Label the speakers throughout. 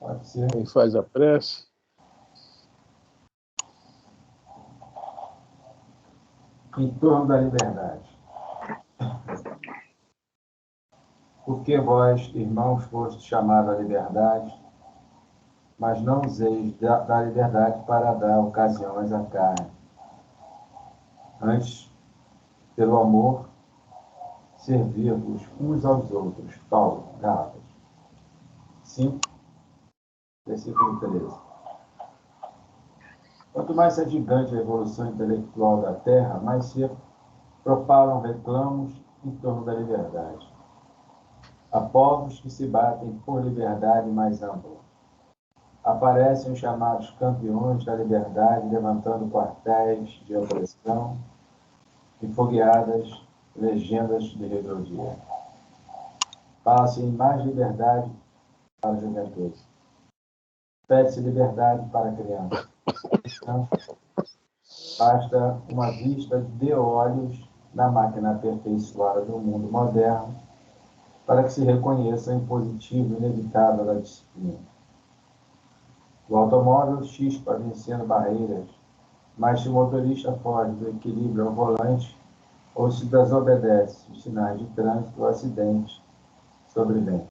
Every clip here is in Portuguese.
Speaker 1: Pode ser.
Speaker 2: Quem faz a prece?
Speaker 1: Em torno da liberdade. Porque vós, irmãos, fostes chamados à liberdade, mas não useis da liberdade para dar ocasiões à carne. Antes, pelo amor, servir-vos uns aos outros. Paulo, Gálatas 5, versículo 13. Quanto mais é gigante a evolução intelectual da Terra, mais se propalam reclamos em torno da liberdade. Há povos que se batem por liberdade mais ampla. Aparecem os chamados campeões da liberdade, levantando quartéis de opressão e fogueadas legendas de rebeldia. Fala-se em mais liberdade para a juventude. Pede-se liberdade para a criança. Então, basta uma vista de olhos na máquina aperfeiçoada do mundo moderno para que se reconheça o impositivo inevitável da disciplina. O automóvel chispa vencendo barreiras, mas se o motorista foge do equilíbrio ao volante ou se desobedece os sinais de trânsito, o acidente sobrevém.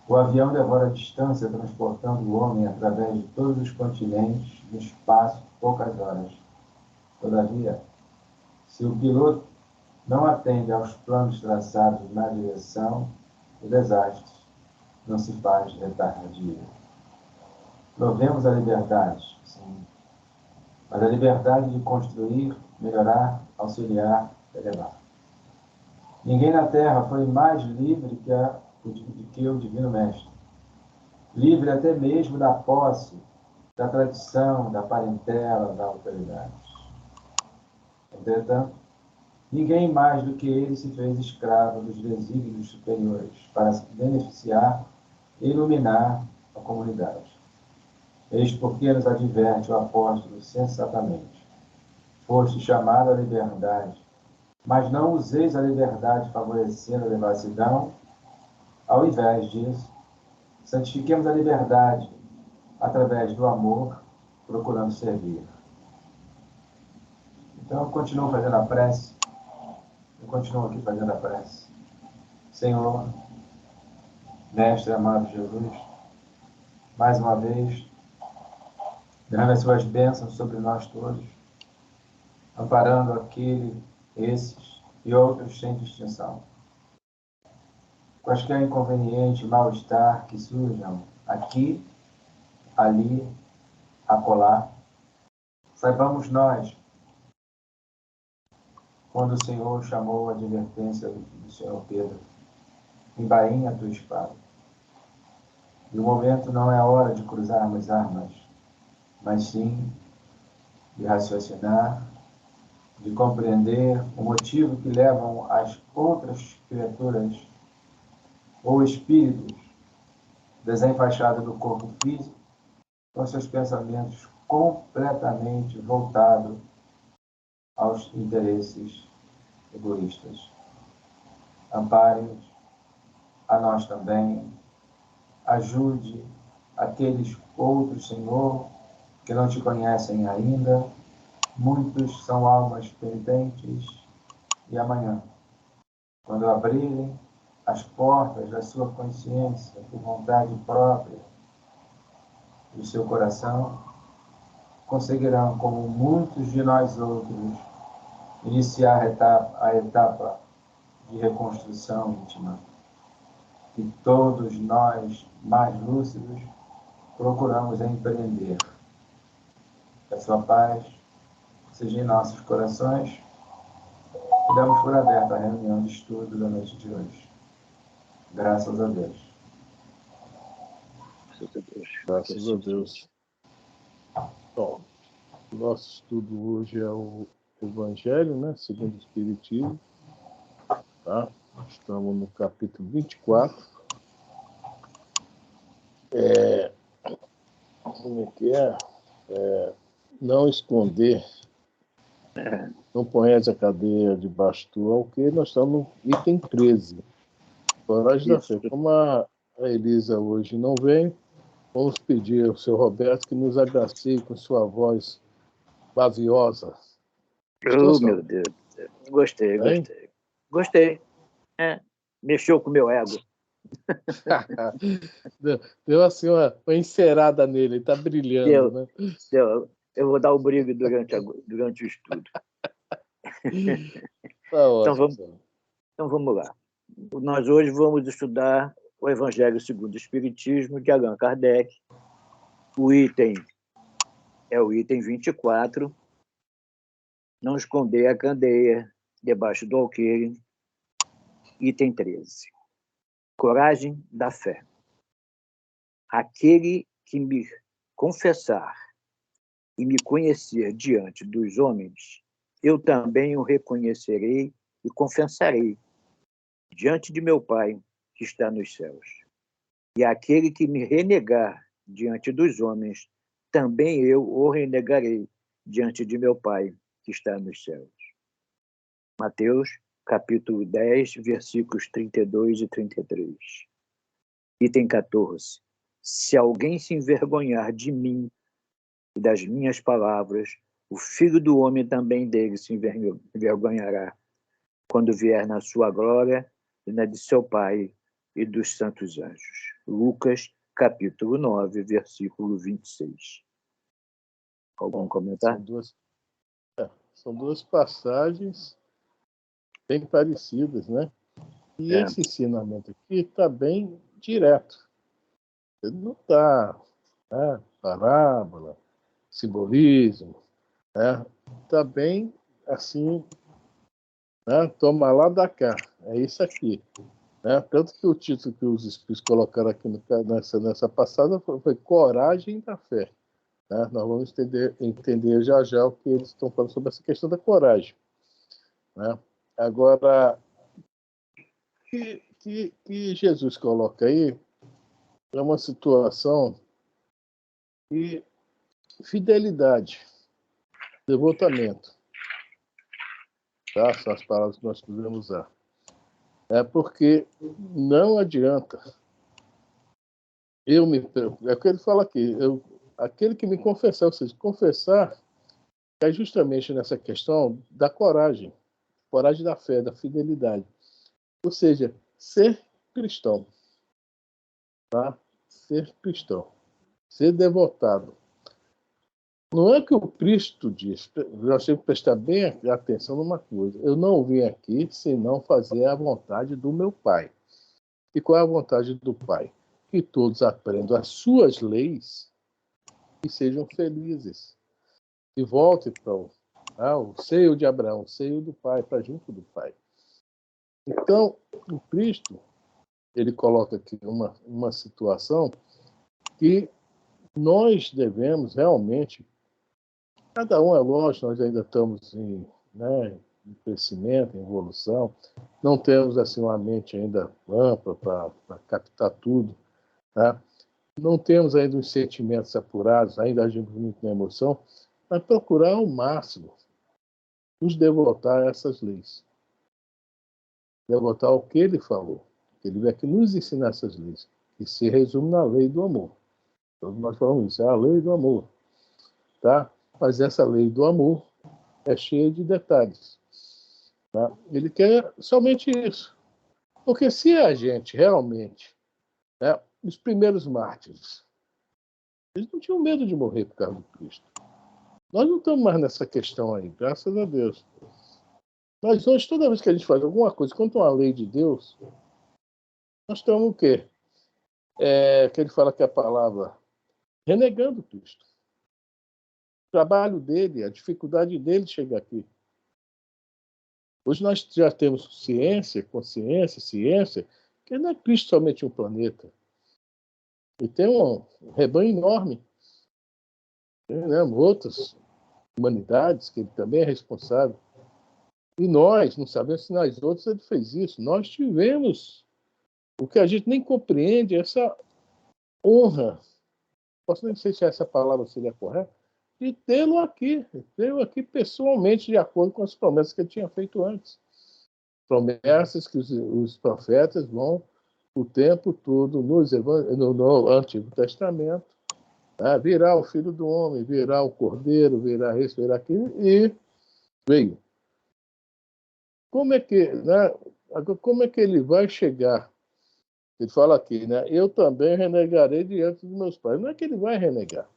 Speaker 1: O avião devora a distância, transportando o homem através de todos os continentes no espaço de poucas horas. Todavia, se o piloto não atende aos planos traçados na direção, o desastre não se faz retardio. Provemos a liberdade, sim, mas a liberdade de construir, melhorar, auxiliar, elevar. Ninguém na Terra foi mais livre que o Divino Mestre. Livre até mesmo da posse, da tradição, da parentela, da autoridade. Entretanto, ninguém mais do que ele se fez escravo dos desígnios superiores para beneficiar e iluminar a comunidade. Eis porque nos adverte o apóstolo sensatamente. Foste chamado à liberdade, mas não useis a liberdade favorecendo a devassidão. Ao invés disso, santifiquemos a liberdade através do amor, procurando servir. Então, eu continuo fazendo a prece. Eu continuo aqui fazendo a prece. Senhor, Mestre amado Jesus, mais uma vez, derrame as suas bênçãos sobre nós todos, amparando esses e outros sem distinção. Quaisquer inconveniente, mal-estar que surjam aqui, ali, acolá, saibamos nós, quando o Senhor chamou a advertência do Senhor Pedro, embainha a tua espada. E o momento não é a hora de cruzarmos armas, mas sim de raciocinar, de compreender o motivo que levam as outras criaturas ou espíritos desenfaixados do corpo físico, com seus pensamentos completamente voltados aos interesses egoístas. Ampare-nos, a nós também, ajude aqueles outros, Senhor, que não te conhecem ainda. Muitos são almas penitentes e amanhã, quando abrirem as portas da sua consciência por vontade própria do seu coração, conseguirão, como muitos de nós outros, iniciar a etapa de reconstrução íntima. Que todos nós, mais lúcidos, procuramos empreender. Que a sua paz seja em nossos corações. E damos por aberta a reunião de estudo da noite de hoje. Graças a Deus.
Speaker 2: Graças a Deus. Bom, nosso estudo hoje é o Evangelho, né? Segundo o Espiritismo. Tá? Estamos no capítulo 24. Como é que é? Não esconder, não ponhas a cadeia debaixo do alqueire. Nós estamos no item 13. Coragem da fé. Como a a Elisa hoje não vem, vamos pedir ao seu Roberto que nos agracie com sua voz baviosa.
Speaker 3: Oh, meu Deus. Gostei,
Speaker 2: Hein?
Speaker 3: gostei. Gostei. Mexeu com o meu ego.
Speaker 2: Deu assim uma encerada nele, ele está brilhando, né?
Speaker 3: Deu. Eu vou dar o brilho durante o estudo.
Speaker 2: Tá ótimo.
Speaker 3: Então vamos lá. Nós hoje vamos estudar o Evangelho segundo o Espiritismo de Allan Kardec. O item é o item 24. Não esconder a candeia debaixo do alqueire. Item 13. Coragem da fé. Aquele que me confessar e me conhecer diante dos homens, eu também o reconhecerei e confessarei diante de meu Pai que está nos céus. E aquele que me renegar diante dos homens, também eu o renegarei diante de meu Pai que está nos céus. Mateus, capítulo 10, versículos 32 e 33. Item 14. Se alguém se envergonhar de mim e das minhas palavras, o Filho do Homem também dele se envergonhará, quando vier na sua glória e na de seu Pai e dos santos anjos. Lucas, capítulo 9, versículo 26. Algum comentário?
Speaker 2: São duas passagens bem parecidas, né? E esse ensinamento aqui está bem direto. Ele não está, né? Parábola, simbolismo, né? Está bem assim, né? Toma lá da cá, é isso aqui. Né? Tanto que o título que os espíritos colocaram aqui nessa passada foi Coragem da Fé. Né? Nós vamos entender já já o que eles estão falando sobre essa questão da coragem. Né? Agora, que Jesus coloca aí é uma situação de fidelidade, devotamento. Tá? São as palavras que nós podemos usar. É porque não adianta é o que ele fala aqui, aquele que me confessar, ou seja, confessar é justamente nessa questão da coragem da fé, da fidelidade. Ou seja, ser cristão, tá? Ser cristão, ser devotado. Não é que o Cristo diz, nós temos que prestar bem atenção numa coisa, eu não vim aqui senão fazer a vontade do meu Pai. E qual é a vontade do Pai? Que todos aprendam as suas leis e sejam felizes. E voltem para o seio de Abraão, o seio do Pai, para junto do Pai. Então, o Cristo, ele coloca aqui uma situação que nós devemos realmente, cada um é lógico, nós ainda estamos em crescimento, em evolução, não temos assim uma mente ainda ampla para captar tudo, tá? Não temos ainda os sentimentos apurados, ainda agimos muito na emoção, mas procurar ao máximo nos devotar a essas leis. Devotar ao que ele falou. Ele veio aqui nos ensinar essas leis, que se resume na lei do amor. Todos nós falamos isso, é a lei do amor. Tá? Mas essa lei do amor é cheia de detalhes. Tá? Ele quer somente isso. Porque se a gente realmente, né, os primeiros mártires, eles não tinham medo de morrer por causa do Cristo. Nós não estamos mais nessa questão aí, graças a Deus. Mas hoje, toda vez que a gente faz alguma coisa contra uma lei de Deus, nós estamos o quê? Que ele fala que a palavra renegando Cristo. O trabalho dele, a dificuldade dele chegar aqui. Hoje nós já temos consciência, ciência, que não é Cristo somente um planeta. E tem um rebanho enorme. Tem, né, outras humanidades que ele também é responsável. E nós não sabemos se nas outras ele fez isso. Nós tivemos o que a gente nem compreende, essa honra. Posso nem sei se essa palavra seria correta, de tê-lo aqui pessoalmente, de acordo com as promessas que ele tinha feito antes. Promessas que os profetas vão o tempo todo no Antigo Testamento, né? Virá o Filho do Homem, virá o Cordeiro, virá isso, virá aquilo, e veio. Como é que, né? Como é que ele vai chegar? Ele fala aqui, né? Eu também renegarei diante dos meus pais. Não é que ele vai renegar.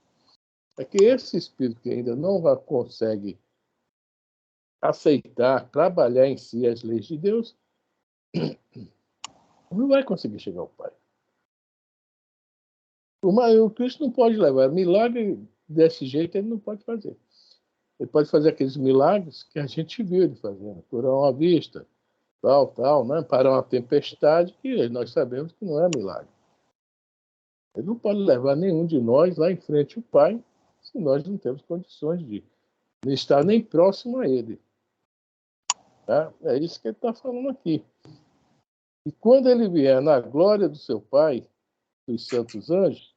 Speaker 2: É que esse espírito que ainda não consegue aceitar, trabalhar em si as leis de Deus, não vai conseguir chegar ao Pai. O Cristo não pode levar. Milagre desse jeito ele não pode fazer. Ele pode fazer aqueles milagres que a gente viu ele fazendo. Curar uma vista, tal, né? Parar uma tempestade, que nós sabemos que não é milagre. Ele não pode levar nenhum de nós lá em frente ao Pai, se nós não temos condições de estar nem próximo a Ele. Tá? É isso que ele está falando aqui. E quando ele vier na glória do seu Pai, dos santos anjos,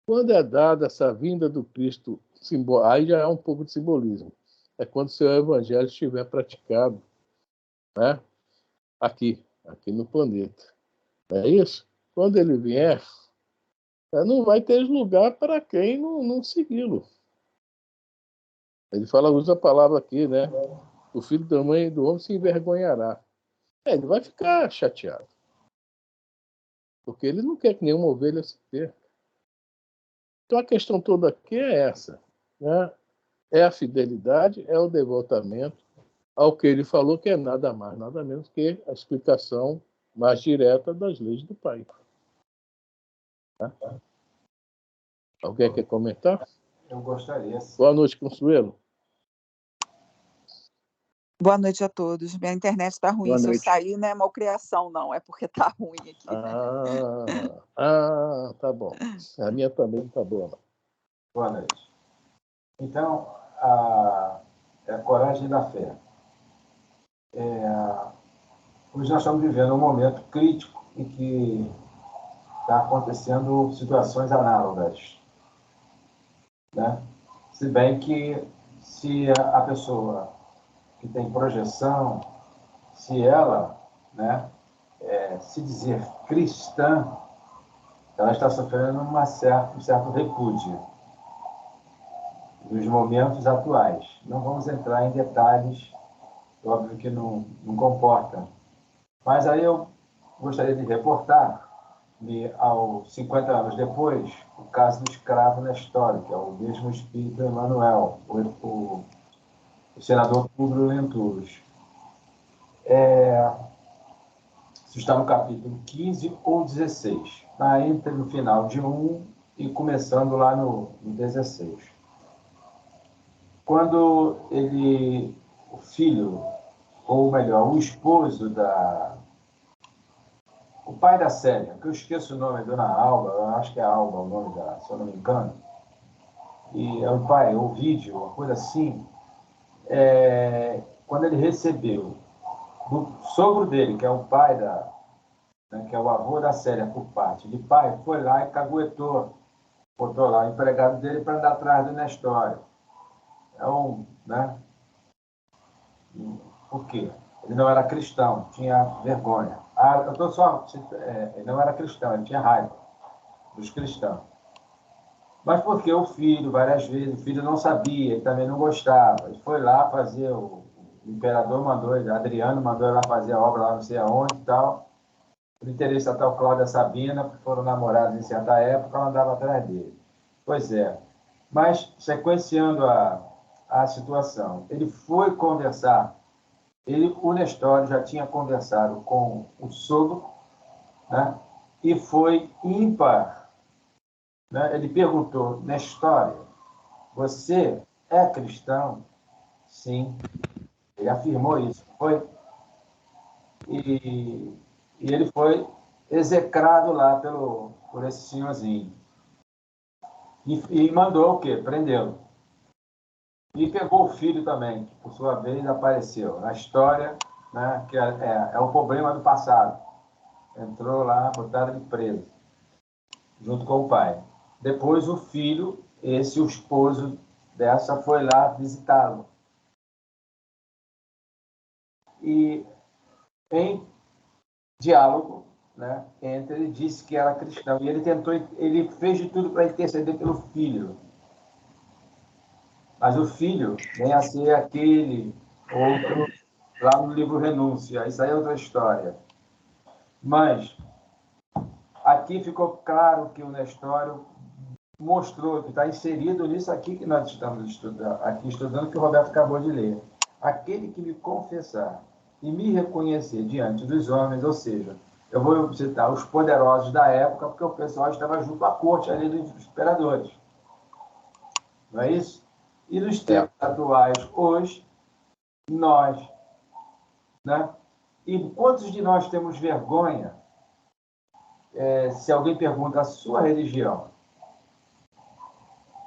Speaker 2: quando é dada essa vinda do Cristo, aí já é um pouco de simbolismo. É quando o seu evangelho estiver praticado, né? aqui no planeta. É isso? Quando ele vier, não vai ter lugar para quem não segui-lo. Ele usa a palavra aqui, né? O filho da mãe e do homem se envergonhará. Ele vai ficar chateado. Porque ele não quer que nenhuma ovelha se perca. Então a questão toda aqui é essa. Né? É a fidelidade, é o devotamento ao que ele falou, que é nada mais, nada menos que a explicação mais direta das leis do Pai. Tá? Alguém quer comentar?
Speaker 1: Eu gostaria.
Speaker 2: Boa noite, Consuelo.
Speaker 4: Boa noite a todos. Minha internet está ruim. Se eu sair, não é malcriação, não. É porque está ruim aqui.
Speaker 2: Tá bom. A minha também está boa.
Speaker 1: Boa noite. Então, é a coragem da fé. Hoje nós estamos vivendo um momento crítico em que está acontecendo situações análogas. Né? Se bem que, se a pessoa que tem projeção, se ela, né, se dizer cristã, ela está sofrendo um certo repúdio nos momentos atuais. Não vamos entrar em detalhes, óbvio que não comporta. Mas aí eu gostaria de reportar, aos 50 anos depois, o caso do escravo na história, que é o mesmo espírito Emmanuel, o senador Publio Lentulus. Isso está no capítulo 15 ou 16, entre no final de 1 e começando lá no 16. Quando o filho, ou melhor, o esposo o pai da Célia, que eu esqueço o nome, Dona Alba, eu acho que é Alba o nome dela, se eu não me engano, e é o pai, Ovídio, uma coisa assim, quando ele recebeu do sogro dele, que é o pai que é o avô da Célia por parte de pai, foi lá e caguetou, botou lá o empregado dele para andar atrás do Nestório. Né? Por quê? Ele não era cristão, tinha vergonha. Ele não era cristão, ele tinha raiva dos cristãos. Mas porque o filho, várias vezes, o filho não sabia, ele também não gostava. Ele foi lá fazer, o imperador mandou ele, Adriano mandou ele lá fazer a obra lá não sei aonde e tal. Por interesse da tal Cláudia Sabina, que foram namorados em certa época, ela andava atrás dele. Pois é. Mas, sequenciando a situação, ele foi conversar, o Nestório já tinha conversado com o sogro, né? E foi ímpar. Né? Ele perguntou, Nestório, você é cristão? Sim. Ele afirmou isso. Foi. E ele foi execrado lá por esse senhorzinho. E mandou o quê? Prendê-lo. E pegou o filho também, que por sua vez apareceu na história, né, que é o problema do passado. Entrou lá, botaram ele preso, junto com o pai. Depois o filho, o esposo dessa, foi lá visitá-lo. E em diálogo, né, entre ele disse que era cristão e ele fez de tudo para interceder pelo filho. Mas o filho vem a ser aquele outro lá no livro Renúncia. Isso aí é outra história. Mas aqui ficou claro que o Nestório mostrou que está inserido nisso aqui que nós estamos estudando, que o Roberto acabou de ler. Aquele que me confessar e me reconhecer diante dos homens, ou seja, eu vou citar os poderosos da época, porque o pessoal estava junto à corte ali dos imperadores. Não é isso? E nos tempos atuais, hoje, nós, né? E quantos de nós temos vergonha se alguém pergunta a sua religião?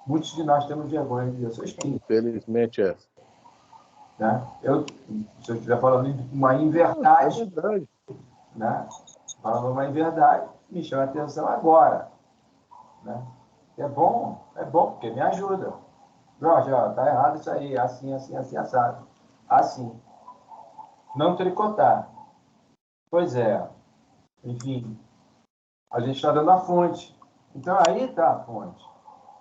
Speaker 1: Muitos de nós temos vergonha de dizer, eu sou espírita.
Speaker 2: Infelizmente é.
Speaker 1: Né? Se eu estiver falando uma inverdade,
Speaker 2: é verdade.
Speaker 1: Né? Falando uma inverdade, me chama a atenção agora. Né? É bom, porque me ajuda. Jorge, tá errado isso aí, assim, assado. Assim. Não tricotar. Pois é. Enfim, a gente está dando a fonte. Então, aí está a fonte.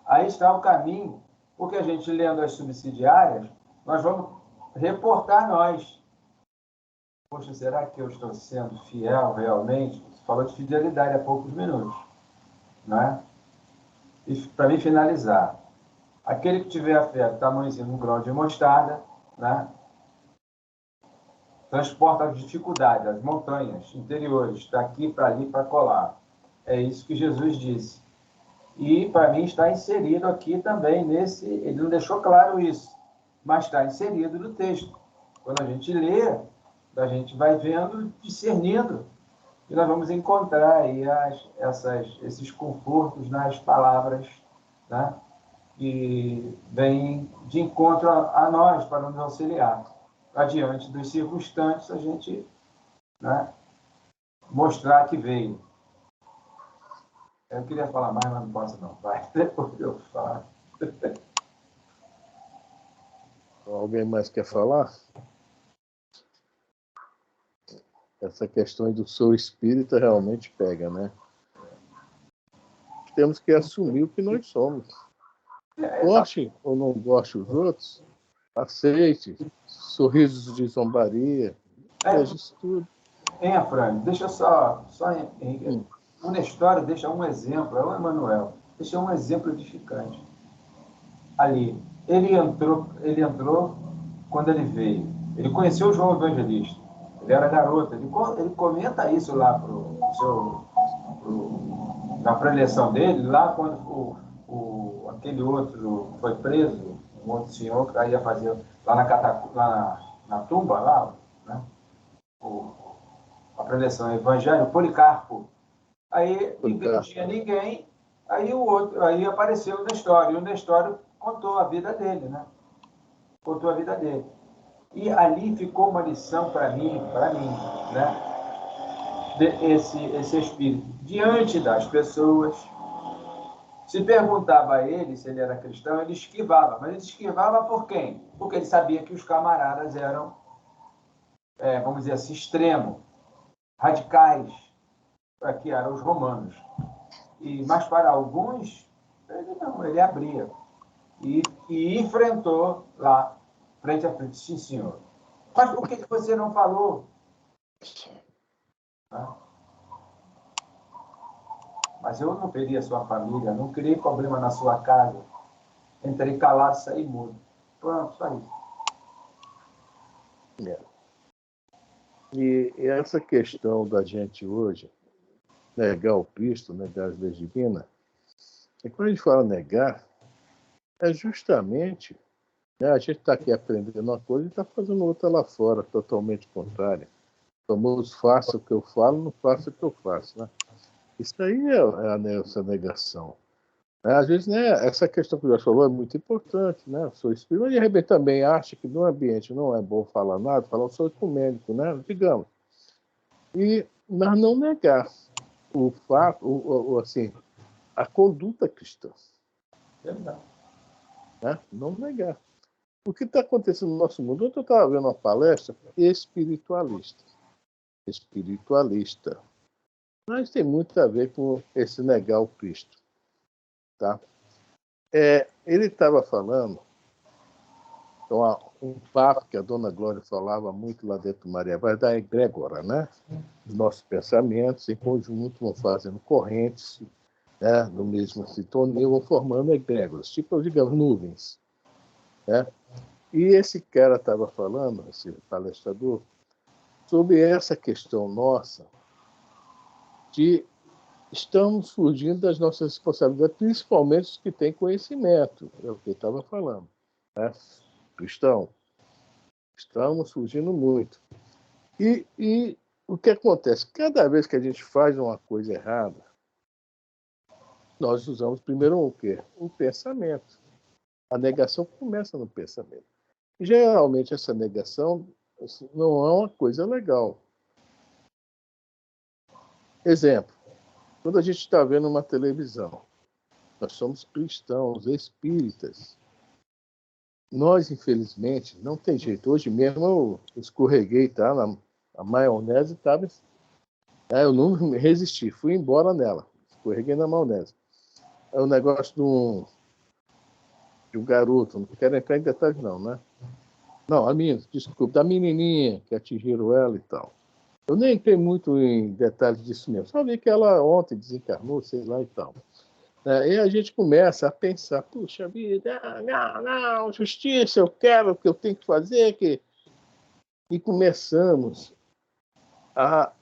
Speaker 1: Aí está o caminho, porque a gente, lendo as subsidiárias, nós vamos reportar nós. Poxa, será que eu estou sendo fiel realmente? Você falou de fidelidade há poucos minutos. Né? E para mim finalizar, aquele que tiver a fé do tamanhozinho de um grão de mostarda, né? Transporta as dificuldades, as montanhas interiores, daqui para ali, para colar. É isso que Jesus disse. E, para mim, está inserido aqui também nesse... Ele não deixou claro isso, mas está inserido no texto. Quando a gente lê, a gente vai vendo, discernindo, e nós vamos encontrar aí esses confortos nas palavras, né? Que vêm de encontro a nós, para nos auxiliar. Adiante dos circunstantes, a gente, né, mostrar que veio. Eu queria falar mais, mas não posso não. Vai, depois eu falo.
Speaker 2: Alguém mais quer falar? Essa questão do sou espírita realmente pega, né? Temos que assumir o que nós somos. Goste ou não goste os outros, aceite. Sorrisos de zombaria, veja isso tudo.
Speaker 1: Fran, deixa só o Nestório deixa um exemplo, é o Emmanuel, deixa um exemplo edificante. Ali, ele entrou quando ele veio. Ele conheceu o João Evangelista. Ele era garoto. Ele comenta isso lá na preleção dele, lá quando aquele outro foi preso, um outro senhor que ia fazer lá na tumba, lá, né? A preleção, o Evangelho, Policarpo. Aí não tinha ninguém, aí apareceu o Nestório, e o Nestório contou a vida dele, né? Contou a vida dele. E ali ficou uma lição para mim, né? Esse espírito. Diante das pessoas, se perguntava a ele se ele era cristão, ele esquivava. Mas ele esquivava por quem? Porque ele sabia que os camaradas eram, vamos dizer assim, extremos, radicais, que eram os romanos. Mas para alguns, ele abria. E enfrentou lá, frente a frente. Sim, senhor. Mas por que você não falou? Mas eu não perdi a sua família, não criei problema na sua casa. Entrei calado, saí mudo. Pronto, só isso.
Speaker 2: E essa questão da gente hoje, negar o Cristo, negar as leis divinas, e quando a gente fala negar, é justamente, né, a gente está aqui aprendendo uma coisa e está fazendo outra lá fora, totalmente contrária. O famoso faça o que eu falo, não faça o que eu faço. Né? Isso aí essa negação. Às vezes, né, essa questão que o Jorge falou é muito importante, né? Eu sou espírita, mas de repente também acha que no ambiente não é bom falar nada, falar eu sou ecumênico, né? Digamos. Mas não negar o fato, assim, a conduta cristã. Né? Não negar. O que está acontecendo no nosso mundo? Ontem eu estava vendo uma palestra espiritualista. espiritualista. Mas tem muito a ver com esse negar o Cristo. Tá? Ele estava falando, então, um papo que a Dona Glória falava muito lá dentro do Maria vai da egrégora, né? Os nossos pensamentos em conjunto vão fazendo correntes, né? No mesmo sintonia, vão formando egrégoras, tipo, digamos, nuvens. Né? E esse cara estava falando, esse palestrador, sobre essa questão nossa de estamos fugindo das nossas responsabilidades, principalmente os que têm conhecimento, é o que ele estava falando. Né? Cristão, estamos fugindo muito. E o que acontece? Cada vez que a gente faz uma coisa errada, nós usamos primeiro o quê? O pensamento. A negação começa no pensamento. Geralmente, essa negação não é uma coisa legal. Exemplo, quando a gente está vendo uma televisão, nós somos cristãos, espíritas. Nós, infelizmente, não tem jeito. Hoje mesmo eu escorreguei, tá? A maionese estava... eu não resisti, fui embora nela. Escorreguei na maionese. É o negócio de um garoto, não quero entrar em detalhes não, né? Não, desculpa, da menininha que atingiram ela e tal. Eu nem entrei muito em detalhes disso mesmo. Só vi que ela ontem desencarnou, sei lá e tal. E a gente começa a pensar, puxa vida, não, justiça, eu quero o que eu tenho que fazer. E começamos a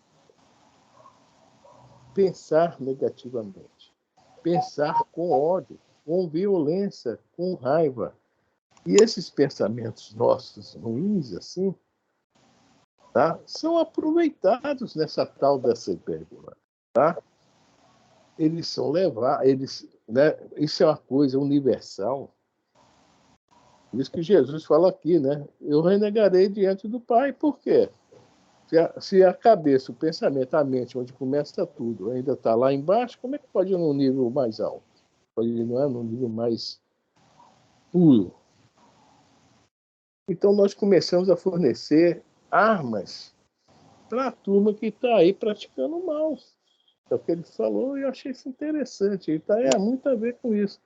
Speaker 2: pensar negativamente, pensar com ódio, com violência, com raiva. E esses pensamentos nossos ruins, assim, tá, são aproveitados nessa tal dessa egrégora, tá? Eles são levados, né? Isso é uma coisa universal. Por isso que Jesus fala aqui, né? Eu renegarei diante do Pai. Por quê? Se a cabeça, o pensamento, a mente, onde começa tudo, ainda está lá embaixo, como é que pode ir num nível mais alto? Pode ir, não é, num nível mais puro. Então, nós começamos a fornecer armas para a turma que está aí praticando mal. É o que ele falou e eu achei isso interessante. Ele tem muito a ver com isso.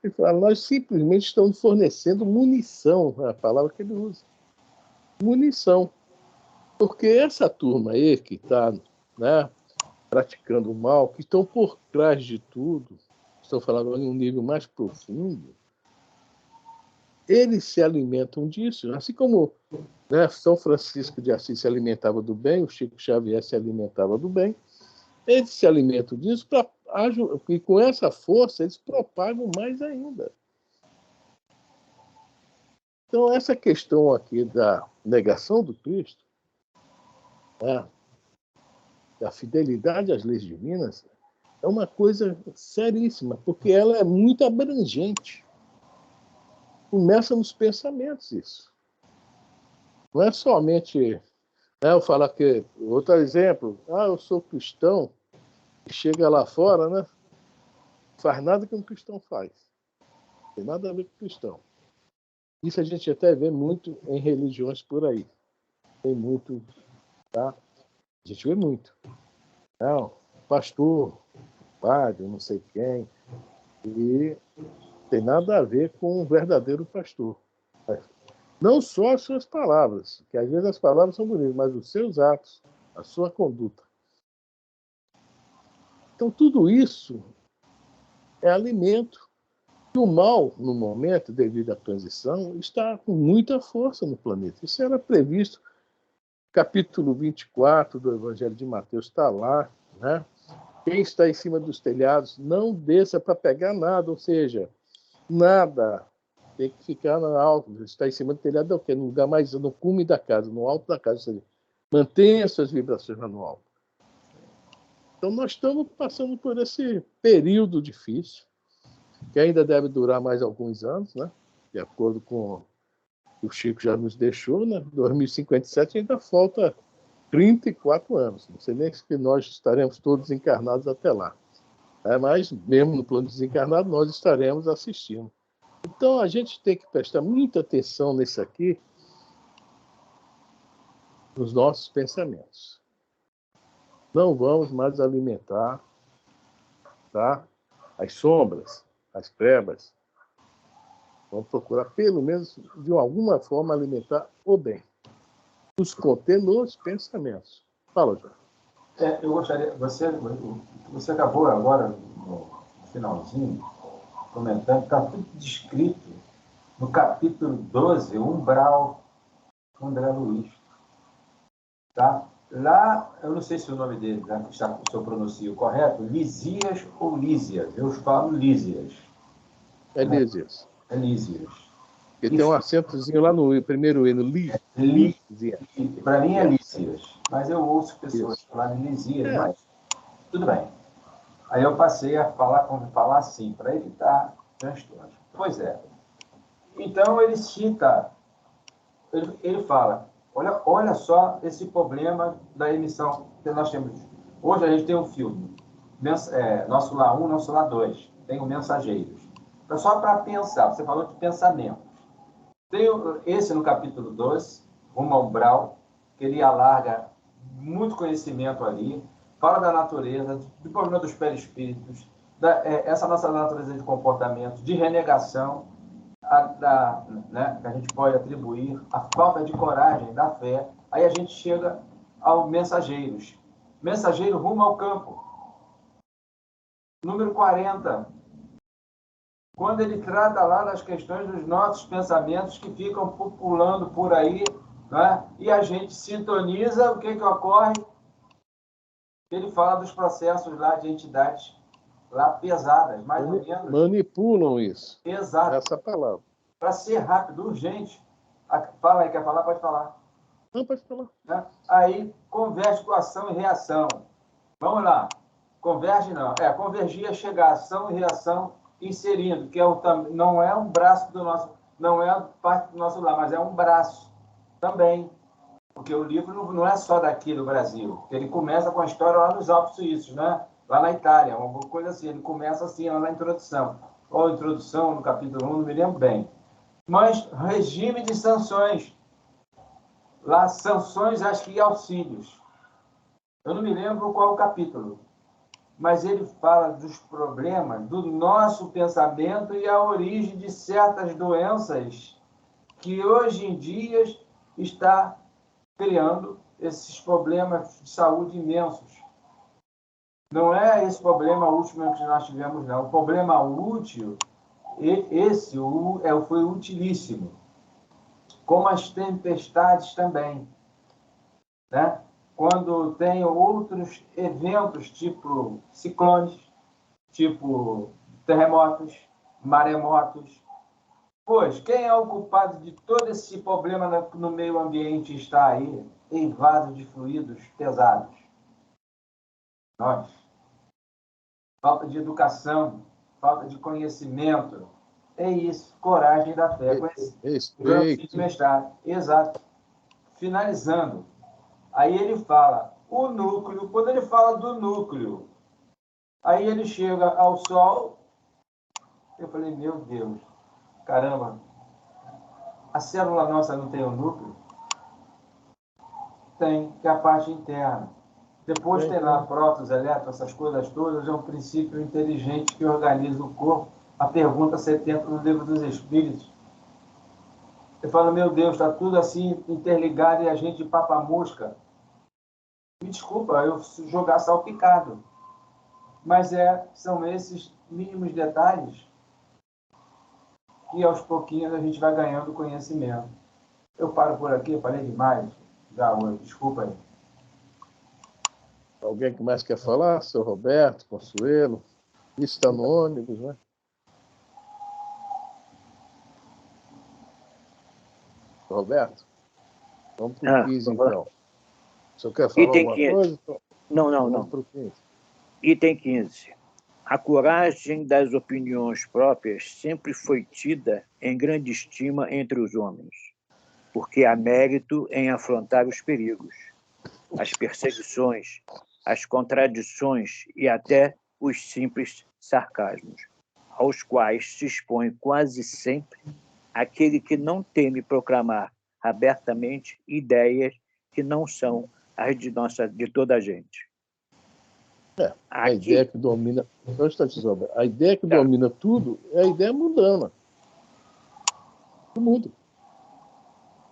Speaker 2: Ele fala, nós simplesmente estamos fornecendo munição, é a palavra que ele usa. Munição. Porque essa turma aí que está, né, praticando o mal, que estão por trás de tudo, estão falando em um nível mais profundo, eles se alimentam disso. Assim como, né, São Francisco de Assis se alimentava do bem, o Chico Xavier se alimentava do bem, eles se alimentam disso e com essa força eles propagam mais ainda. Então, essa questão aqui da negação do Cristo, né, da fidelidade às leis divinas, é uma coisa seríssima, porque ela é muito abrangente. Começa nos pensamentos isso. Não é somente, né, eu falar que... Outro exemplo, eu sou cristão, e chega lá fora, né, faz nada que um cristão faz. Não tem nada a ver com cristão. Isso a gente até vê muito em religiões por aí. Tem muito, tá? A gente vê muito. Não, pastor, padre, não sei quem, e tem nada a ver com um verdadeiro pastor. Não só as suas palavras, que às vezes as palavras são bonitas, mas os seus atos, a sua conduta. Então, tudo isso é alimento. E o mal, no momento, devido à transição, está com muita força no planeta. Isso era previsto. Capítulo 24 do Evangelho de Mateus está lá, né? Quem está em cima dos telhados, não desça para pegar nada, ou seja, nada. Tem que ficar no alto. Está em cima do telhado é o quê? No lugar mais, no cume da casa, no alto da casa. Ou seja, mantenha suas vibrações lá no alto. Então, nós estamos passando por esse período difícil, que ainda deve durar mais alguns anos, né? De acordo com o que o Chico já nos deixou, né? 2057 ainda falta 34 anos. Não sei nem se nós estaremos todos encarnados até lá. Mas, mesmo no plano desencarnado, nós estaremos assistindo. Então, a gente tem que prestar muita atenção nisso aqui, nos nossos pensamentos. Não vamos mais alimentar, tá? As sombras, as trevas. Vamos procurar, pelo menos, de alguma forma, alimentar o bem. Nos conter nos pensamentos. Fala, João.
Speaker 1: Eu gostaria... Você acabou agora, no finalzinho, comentando, está tudo descrito no capítulo 12, umbral, André Luiz. Tá? Lá, eu não sei se o nome dele, né, se eu pronuncio correto, Lisias ou Lísias. Eu falo Lísias.
Speaker 2: É Lísias.
Speaker 1: É Lísias.
Speaker 2: Porque tem um acentozinho lá no primeiro E, no Lísias.
Speaker 1: Para mim é Lísias, mas eu ouço pessoas falarem Lísias, mas tudo bem. Aí eu passei a falar assim, para evitar transtornos. Pois é. Então ele cita, ele fala, olha só esse problema da emissão que nós temos. Hoje a gente tem um filme, Nosso Lar 1, Nosso Lar 2, tem o Mensageiros. Então, só para pensar, você falou de pensamento. Tem esse no capítulo 12, Rumo ao Umbral, que ele alarga muito conhecimento ali, fala da natureza, do problema dos perispíritos, essa nossa natureza de comportamento, de renegação, né, que a gente pode atribuir a falta de coragem, da fé. Aí a gente chega aos mensageiros. Mensageiro rumo ao campo. Número 40. Quando ele trata lá das questões dos nossos pensamentos que ficam pulando por aí, né? E a gente sintoniza, o que ocorre? Ele fala dos processos lá de entidades lá pesadas, mais ou menos.
Speaker 2: Manipulam isso.
Speaker 1: Exato.
Speaker 2: Essa palavra.
Speaker 1: Para ser rápido, urgente. Fala aí, quer falar? Pode falar.
Speaker 2: Não, pode falar.
Speaker 1: Né? Aí, converge com ação e reação. Vamos lá. Converge não. Convergir é chegar ação e reação inserindo, que não é um braço do nosso, não é parte do nosso lar, mas é um braço também. Porque o livro não é só daqui do Brasil. Ele começa com a história lá nos Alpes Suíços, né? Lá na Itália, uma coisa assim. Ele começa assim, lá na introdução. Ou introdução, no capítulo 1, não me lembro bem. Mas regime de sanções. Lá, sanções, acho que auxílios. Eu não me lembro qual o capítulo. Mas ele fala dos problemas do nosso pensamento e a origem de certas doenças que hoje em dia está criando esses problemas de saúde imensos. Não é esse problema último que nós tivemos, não. O problema útil, esse foi utilíssimo. Como as tempestades também, né? Quando tem outros eventos, tipo ciclones, tipo terremotos, maremotos. Pois, quem é o culpado de todo esse problema no meio ambiente está aí, eivado de fluidos pesados? Nós. Falta de educação, falta de conhecimento. É isso, coragem da fé.
Speaker 2: Respeito.
Speaker 1: Exato. Finalizando. Aí ele fala, o núcleo, quando ele fala do núcleo, aí ele chega ao Sol, eu falei, meu Deus, caramba, a célula nossa não tem um núcleo? Tem, que é a parte interna. Depois tem lá prótons, elétrons, essas coisas todas, é um princípio inteligente que organiza o corpo. A pergunta 70 no Livro dos Espíritos. Eu falo, meu Deus, está tudo assim interligado e a gente papa-mosca. Me desculpa, eu jogar salpicado. Mas são esses mínimos detalhes que aos pouquinhos a gente vai ganhando conhecimento. Eu paro por aqui, falei demais. Já hoje, desculpa aí.
Speaker 2: Alguém que mais quer falar? Seu Roberto, Consuelo. Isso está no ônibus, né? Roberto? Vamos para o 15, então. O senhor quer falar alguma coisa?
Speaker 3: Não.
Speaker 2: Vamos para o 15.
Speaker 3: Item 15. A coragem das opiniões próprias sempre foi tida em grande estima entre os homens, porque há mérito em afrontar os perigos, as perseguições, as contradições e até os simples sarcasmos, aos quais se expõe quase sempre aquele que não teme proclamar abertamente ideias que não são as de toda a gente.
Speaker 2: A ideia que domina... A ideia que domina tudo é a ideia mundana. Do mundo.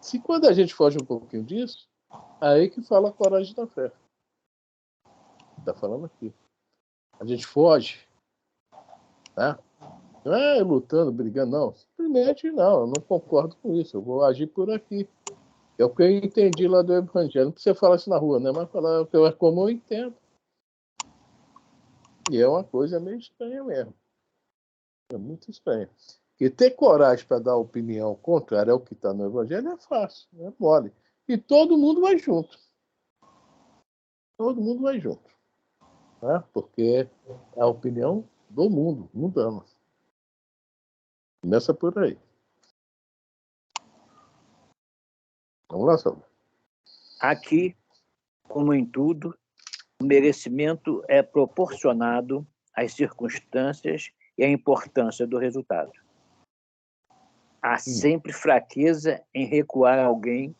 Speaker 2: Se quando a gente foge um pouquinho disso, aí que fala a coragem da fé. Está falando aqui. A gente foge, tá? Não é lutando, brigando, não. Simplesmente não, eu não concordo com isso. Eu vou agir por aqui. É o que eu entendi lá do Evangelho. Não precisa falar isso na rua, né? Mas falar o que é como eu entendo. E é uma coisa meio estranha mesmo. É muito estranho. Porque ter coragem para dar opinião contrária ao que está no Evangelho é fácil, é mole. E todo mundo vai junto. Todo mundo vai junto. Né? Porque é a opinião do mundo, mundano. Começa por aí. Vamos lá, Saulo.
Speaker 3: Aqui, como em tudo, o merecimento é proporcionado às circunstâncias e à importância do resultado. Há sempre fraqueza em recuar alguém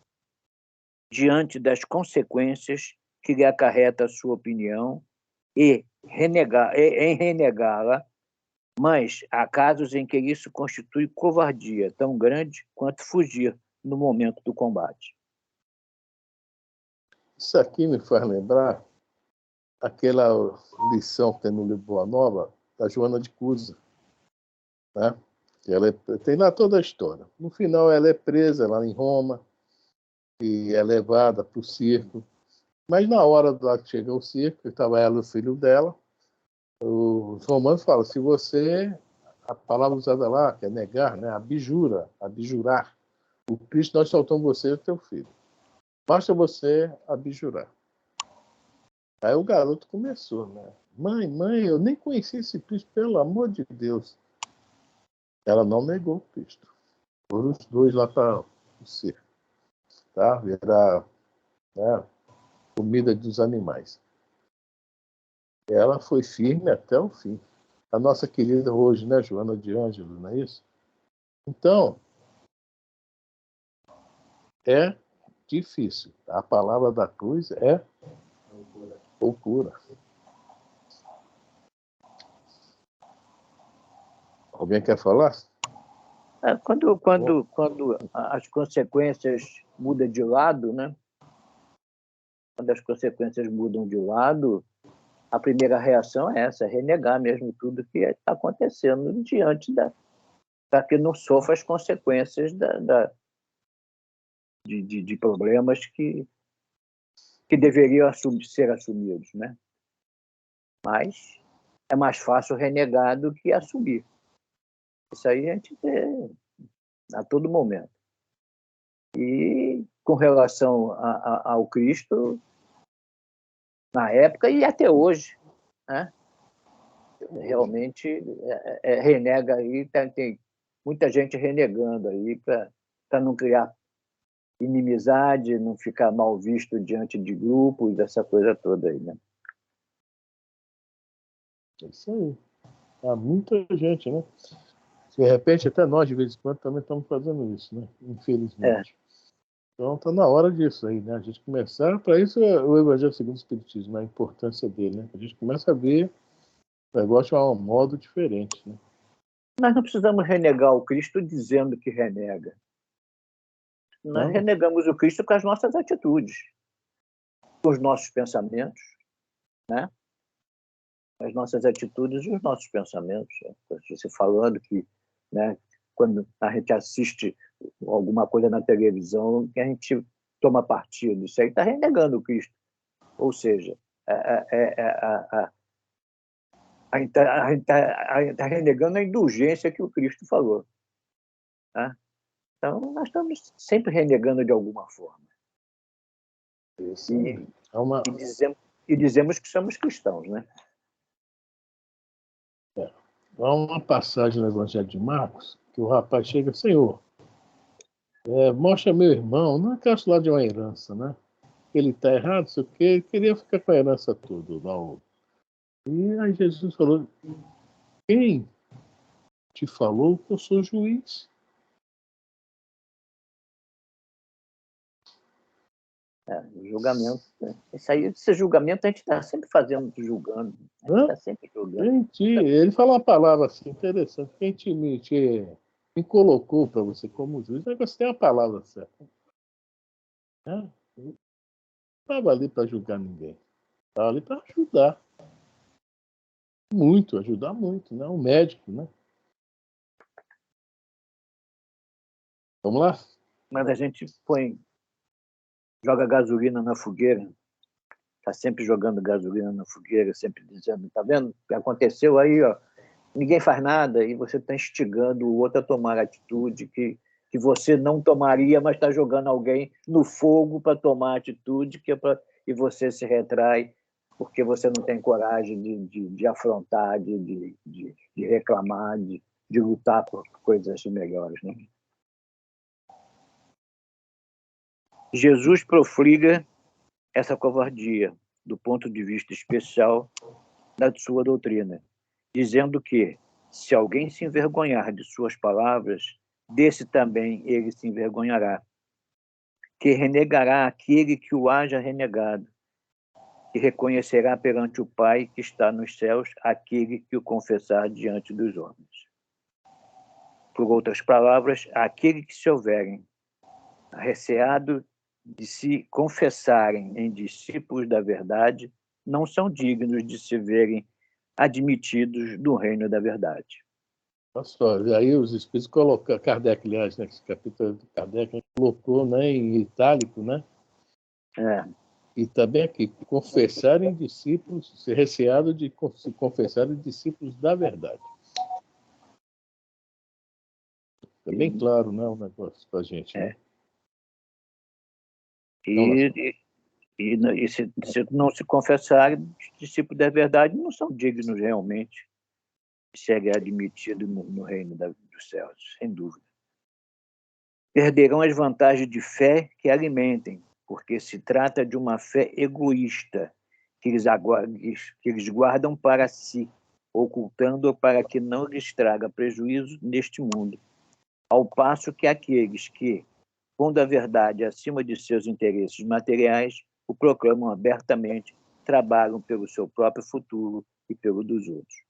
Speaker 3: diante das consequências que lhe acarreta a sua opinião e em renegá-la, mas há casos em que isso constitui covardia tão grande quanto fugir no momento do combate.
Speaker 2: Isso aqui me faz lembrar aquela lição que tem no livro Boa Nova, da Joana de Cusa. Né? Tem lá toda a história. No final, ela é presa lá em Roma e é levada para o circo. Mas na hora lá que chega ao circo, estava ela e o filho dela, os romanos falam, se você, a palavra usada lá, que é negar, né? Abjurar, o Cristo, nós soltamos você e o teu filho. Basta você abjurar. Aí o garoto começou, né? Mãe, eu nem conheci esse Cristo, pelo amor de Deus. Ela não negou o Cristo. Foram os dois lá para o circo. Tá? Virar, né, comida dos animais. Ela foi firme até o fim. A nossa querida hoje, né, Joana de Ângelo, não é isso? Então, é difícil. A palavra da cruz é loucura. Alguém quer falar?
Speaker 3: Quando as consequências mudam de lado, né? Quando as consequências mudam de lado, a primeira reação é essa, é renegar mesmo tudo que está acontecendo diante para que não sofra as consequências de problemas que deveriam ser assumidos, né? Mas é mais fácil renegar do que assumir. Isso aí a gente vê a todo momento. E com relação ao Cristo, na época e até hoje, né? Realmente renega aí, tem muita gente renegando aí para não criar inimizade, não ficar mal visto diante de grupos, essa coisa toda aí, né?
Speaker 2: É isso aí. Há muita gente, né? De repente, até nós, de vez em quando, também estamos fazendo isso, né? Infelizmente. Então, está na hora disso aí, né? A gente começar, para isso o Evangelho segundo o Espiritismo, a importância dele, né? A gente começa a ver o negócio de um modo diferente, né?
Speaker 3: Nós não precisamos renegar o Cristo dizendo que renega. Nós renegamos o Cristo com as nossas atitudes, com os nossos pensamentos, né? As nossas atitudes e os nossos pensamentos. Você falando que, né, quando a gente assiste alguma coisa na televisão, que a gente toma partido, isso aí está renegando o Cristo. Ou seja, a gente está renegando a indulgência que o Cristo falou. Tá? Então, nós estamos sempre renegando de alguma forma.
Speaker 2: Isso.
Speaker 3: E dizemos que somos cristãos, né?
Speaker 2: Há uma passagem no Evangelho de Marcos que o rapaz chega, Senhor, mostra meu irmão, não é caso lá de uma herança, né? Ele está errado, sei o quê, ele queria ficar com a herança toda. Não. E aí Jesus falou, quem te falou que eu sou juiz?
Speaker 3: O julgamento. Esse julgamento a gente está sempre fazendo, julgando. A gente está sempre julgando.
Speaker 2: Ele fala uma palavra assim, interessante. Quem me colocou para você como juiz, mas você tem a palavra certa. Não estava ali para julgar ninguém. Estava ali para ajudar. Ajudar muito, né? Um médico, né? Vamos lá?
Speaker 3: Mas a gente joga gasolina na fogueira, está sempre jogando gasolina na fogueira, sempre dizendo, tá vendo o que aconteceu aí, ó, ninguém faz nada, e você está instigando o outro a tomar atitude que você não tomaria, mas está jogando alguém no fogo para tomar atitude, e você se retrai porque você não tem coragem de afrontar, de reclamar, de lutar por coisas melhores, né? Jesus profliga essa covardia do ponto de vista especial da sua doutrina, dizendo que, se alguém se envergonhar de suas palavras, desse também ele se envergonhará, que renegará aquele que o haja renegado, que reconhecerá perante o Pai que está nos céus aquele que o confessar diante dos homens. Por outras palavras, aquele que se houverem receado de se confessarem em discípulos da verdade, não são dignos de se verem admitidos no reino da verdade.
Speaker 2: E aí os Espíritos colocam, Kardec, aliás, nesse capítulo de Kardec, colocou, né, em itálico, né? E também aqui, confessarem discípulos, ser receado de se confessarem discípulos da verdade. É bem claro, né, o negócio para a gente, né?
Speaker 3: E se não se confessarem discípulos da verdade, não são dignos realmente de serem admitidos no reino dos céus, sem dúvida. Perderão as vantagens de fé que alimentem, porque se trata de uma fé egoísta, que eles guardam para si, ocultando-a para que não lhes traga prejuízo neste mundo, ao passo que aqueles que, pondo a verdade acima de seus interesses materiais, o proclamam abertamente, trabalham pelo seu próprio futuro e pelo dos outros.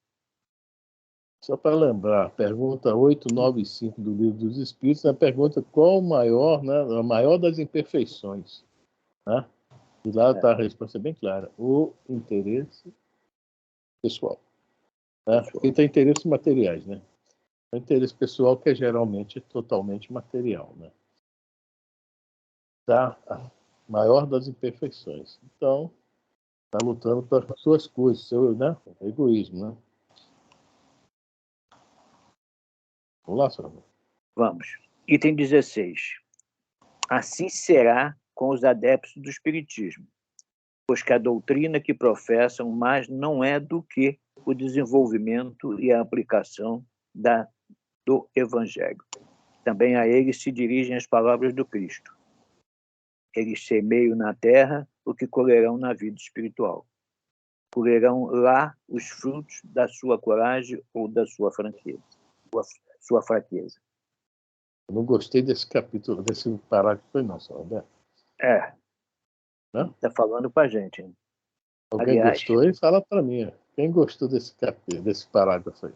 Speaker 2: Só para lembrar, pergunta 895 do Livro dos Espíritos, a pergunta qual o maior, né, a maior das imperfeições, né? E lá está a resposta bem clara, o interesse pessoal, né? Porque tem interesses materiais, né? O interesse pessoal que é geralmente totalmente material, né? Tá? A maior das imperfeições. Então, está lutando para suas coisas, seu, né? Egoísmo, né? Vamos lá, senhor.
Speaker 3: Vamos. Item 16. Assim será com os adeptos do Espiritismo, pois que a doutrina que professam mais não é do que o desenvolvimento e a aplicação do Evangelho. Também a eles se dirigem as palavras do Cristo. Eles semeiam na terra o que colherão na vida espiritual. Colherão lá os frutos da sua coragem ou da sua fraqueza.
Speaker 2: Eu não gostei desse capítulo, desse parágrafo, não, senhor Roberto.
Speaker 3: Está falando para a gente. Hein?
Speaker 2: Alguém gostou aí? Fala para mim. Quem gostou desse capítulo, desse parágrafo aí?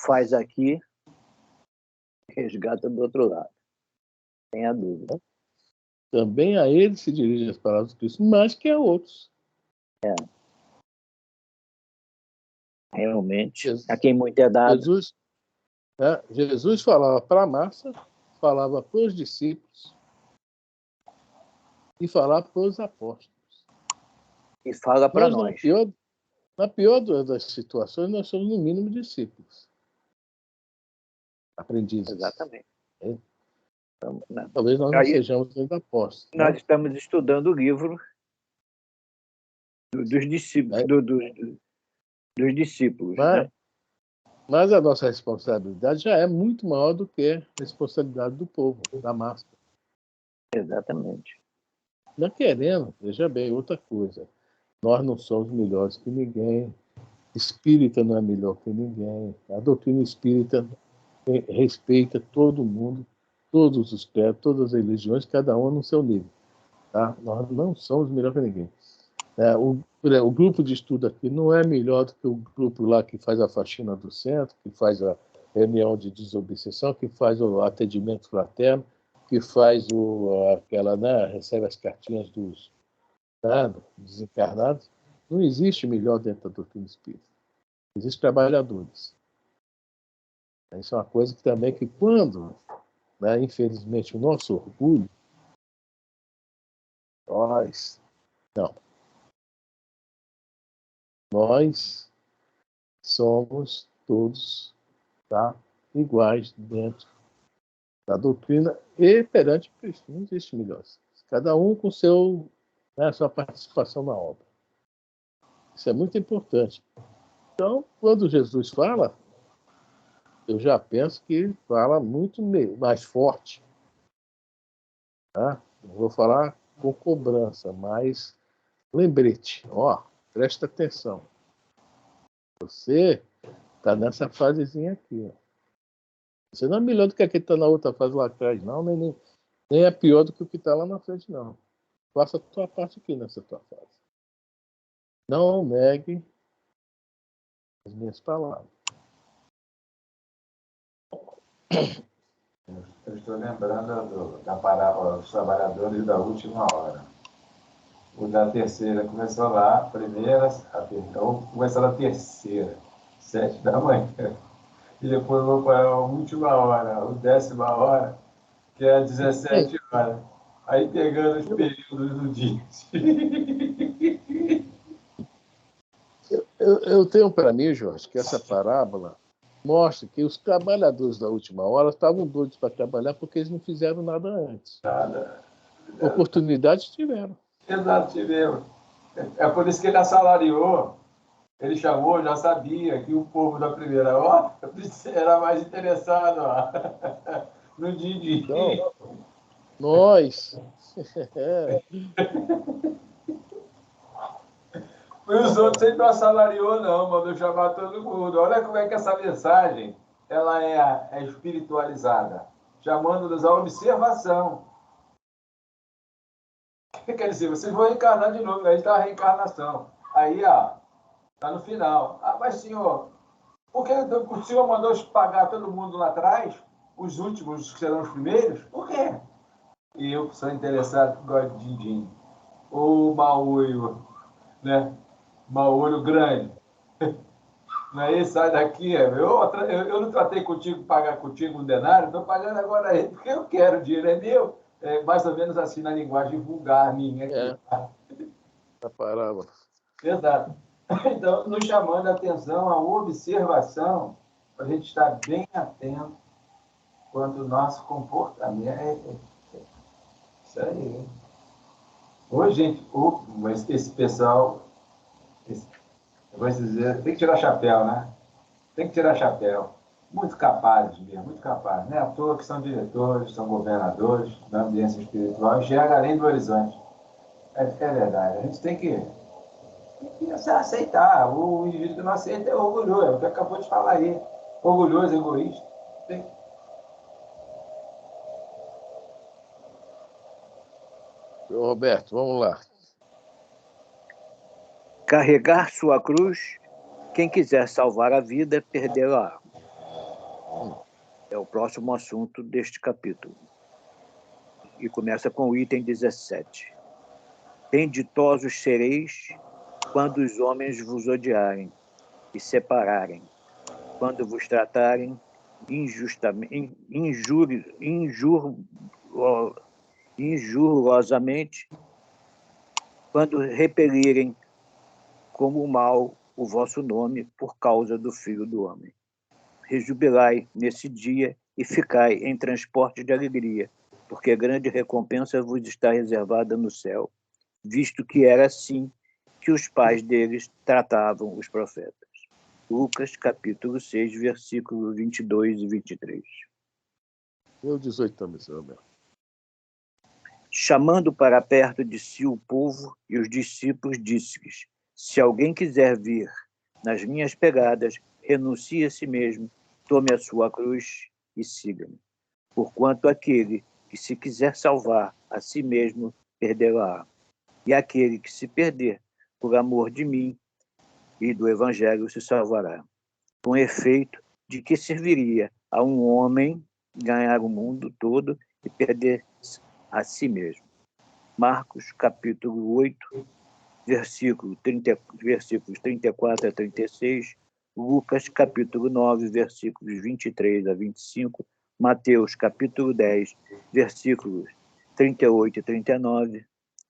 Speaker 3: Faz aqui, resgata do outro lado. Sem a dúvida.
Speaker 2: Também a ele se dirigem as palavras do Cristo, mais que a outros.
Speaker 3: Realmente, a quem muito é dado.
Speaker 2: Jesus falava para a massa, falava para os discípulos e falava para os apóstolos.
Speaker 3: E fala para nós.
Speaker 2: Na pior das situações, nós somos, no mínimo, discípulos. Aprendizes.
Speaker 3: Exatamente.
Speaker 2: Então, talvez nós não sejamos ainda apóstolos.
Speaker 3: Nós estamos estudando o livro dos discípulos. Dos discípulos, né?
Speaker 2: Mas a nossa responsabilidade já é muito maior do que a responsabilidade do povo, da massa.
Speaker 3: Exatamente.
Speaker 2: Não querendo, veja bem, outra coisa. Nós não somos melhores que ninguém. Espírita não é melhor que ninguém. A doutrina espírita respeita todo mundo todos os credos, todas as religiões, cada um no seu nível. Tá? Nós não somos melhor que ninguém. O grupo de estudo aqui não é melhor do que o grupo lá que faz a faxina do centro, que faz a reunião de desobsessão, que faz o atendimento fraterno, que faz aquela, né, recebe as cartinhas dos desencarnados. Não existe melhor dentro da doutrina espírita. Existem trabalhadores. Isso é uma coisa que também que quando, né, infelizmente, o nosso orgulho, nós somos todos, tá, iguais dentro da doutrina e perante Cristo. Não existe melhores. Cada um com sua participação na obra. Isso é muito importante. Então, quando Jesus fala, eu já penso que ele fala muito mais forte. Tá? Não vou falar com cobrança, mas lembrete. Presta atenção. Você está nessa fasezinha aqui. Você não é melhor do que aquele que está na outra fase lá atrás, não, nem é pior do que o que está lá na frente, não. Faça a tua parte aqui nessa tua fase. Não negue as minhas palavras.
Speaker 1: Eu estou lembrando da parábola dos trabalhadores da última hora. O da terceira começou lá, começou na terceira, 7 da manhã. E depois vou para a última hora, a 10ª hora, que é 17 horas. Aí pegando os períodos do dia.
Speaker 2: Eu tenho para mim, Jorge, que essa parábola mostra que os trabalhadores da última hora estavam doidos para trabalhar porque eles não fizeram nada antes.
Speaker 1: Nada.
Speaker 2: Oportunidades tiveram.
Speaker 1: Exato, tivemos. É por isso que ele assalariou. Ele chamou, já sabia que o povo da primeira hora era mais interessado no din-din.
Speaker 2: Então, nós.
Speaker 1: E os outros ele não assalariou, não, mandou chamar todo mundo. Olha como é que essa mensagem ela é espiritualizada, chamando-nos à observação. Quer dizer, vocês vão reencarnar de novo, aí está a reencarnação. Aí, está no final. Mas senhor, por que o senhor mandou pagar todo mundo lá atrás, os últimos que serão os primeiros? Por quê? E eu, que sou interessado, gosto de din-din. Ou mau-olho, né? Mau-olho grande. Não é isso? Sai daqui. Eu não tratei contigo, pagar contigo um denário, estou pagando agora aí, porque eu quero, o dinheiro é meu. É mais ou menos assim na linguagem vulgar minha aqui.
Speaker 2: A parábola.
Speaker 1: Exato. Então, nos chamando a atenção, a observação, para a gente estar bem atento quanto ao nosso comportamento. Isso aí. Hoje, gente, mas esse pessoal, eu vou dizer, tem que tirar chapéu, né? Tem que tirar chapéu. Muito capazes mesmo, muito capazes. Não é à toa que são diretores, são governadores da ambiência espiritual, enxerga além do horizonte. É verdade. A gente tem que aceitar. O indivíduo que não aceita é orgulhoso, é o que acabou de falar aí. Orgulhoso, egoísta.
Speaker 2: Roberto, vamos lá.
Speaker 3: Carregar sua cruz, quem quiser salvar a vida, perdê-la. É o próximo assunto deste capítulo. E começa com o item 17. Benditosos sereis quando os homens vos odiarem e separarem, quando vos tratarem injuriosamente, quando repelirem como mal o vosso nome por causa do Filho do Homem. Rejubilai nesse dia e ficai em transporte de alegria, porque grande recompensa vos está reservada no céu, visto que era assim que os pais deles tratavam os profetas. Lucas, capítulo 6, versículos 22 e 23.
Speaker 2: Eu 18 também, senhor Roberto.
Speaker 3: Chamando para perto de si o povo e os discípulos, disse-lhes: se alguém quiser vir nas minhas pegadas, renuncie a si mesmo, tome a sua cruz e siga-me. porquanto aquele que se quiser salvar a si mesmo, perderá. E aquele que se perder por amor de mim e do Evangelho se salvará. Com efeito, de que serviria a um homem ganhar o mundo todo e perder a si mesmo? Marcos, capítulo 8, versículos 34 a 36, Lucas, capítulo 9, versículos 23 a 25, Mateus, capítulo 10, versículos 38 e 39,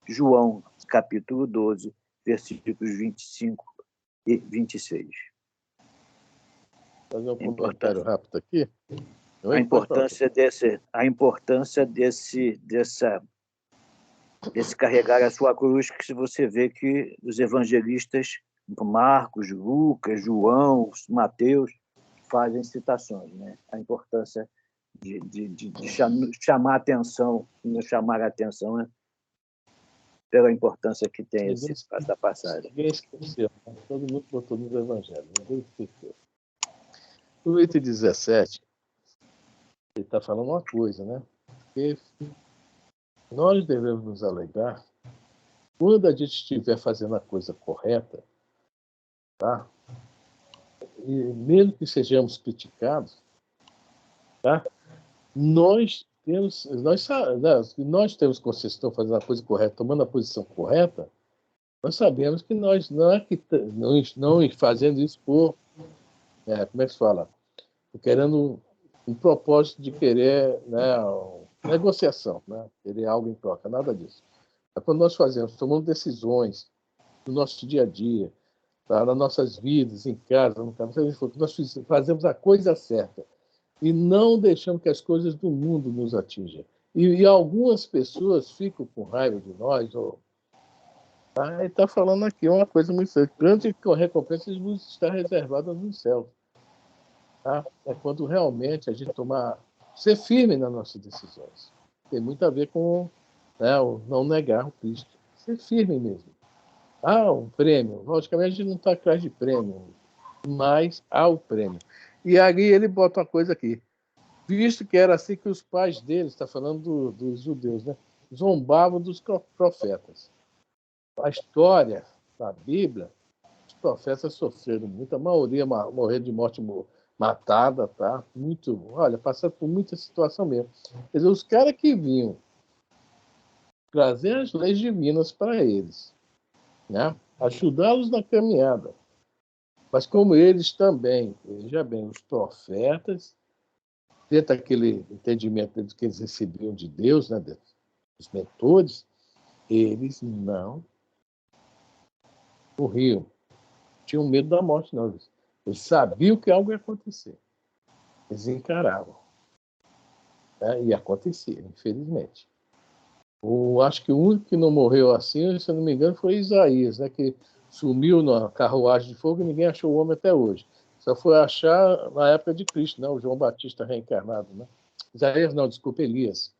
Speaker 3: João, capítulo 12, versículos 25 e 26.
Speaker 2: Fazer um comentário rápido aqui.
Speaker 3: A importância desse carregar a sua cruz, que se você vê que os evangelistas, Marcos, Lucas, João, Mateus, fazem citações, né? A importância de chamar a atenção, nos chamar a atenção, né? Pela importância que tem essa passagem.
Speaker 2: Ninguém esqueceu, né? Todo mundo botou nos evangelhos, ninguém esqueceu. No item 17, ele está falando uma coisa, né? Porque nós devemos nos alegrar quando a gente estiver fazendo a coisa correta, tá? E mesmo que sejamos criticados, tá? Nós temos consciência de fazendo a coisa correta, tomando a posição correta, nós sabemos que nós não fazendo isso por, como é que se fala? Querendo um propósito de querer, né, negociação, né? Querer algo em troca, nada disso. É quando nós tomamos decisões no nosso dia a dia, tá? Nas nossas vidas, em casa, no trabalho, nós fazemos a coisa certa e não deixamos que as coisas do mundo nos atinjam. E algumas pessoas ficam com raiva de nós, tá? E está falando aqui uma coisa muito séria. Grande recompensa nos está reservada no céu. Tá? É quando realmente a gente ser firme nas nossas decisões. Tem muito a ver com, né, o não negar o Cristo. Ser firme mesmo. Um prêmio. Logicamente a gente não está atrás de prêmio, mas há o prêmio. E ali ele bota uma coisa aqui. Visto que era assim que os pais deles, está falando dos judeus, né, zombavam dos profetas. A história da Bíblia, os profetas sofreram muito, a maioria morreram de morte matada, tá? Passando por muita situação mesmo. Quer dizer, os caras que vinham trazer as leis divinas para eles, né? Ajudá-los na caminhada. Mas como eles também, veja bem, os profetas, dentro daquele entendimento que eles recebiam de Deus, né, dos mentores, eles não morriam. Tinham medo da morte, não. Eles sabiam que algo ia acontecer. Eles encaravam. Né? E acontecia, infelizmente. Acho que o único que não morreu assim, se eu não me engano, foi Isaías, né? Que sumiu na carruagem de fogo e ninguém achou o homem até hoje. Só foi achar na época de Cristo, né? O João Batista reencarnado. Né? Isaías, não, desculpa, Elias.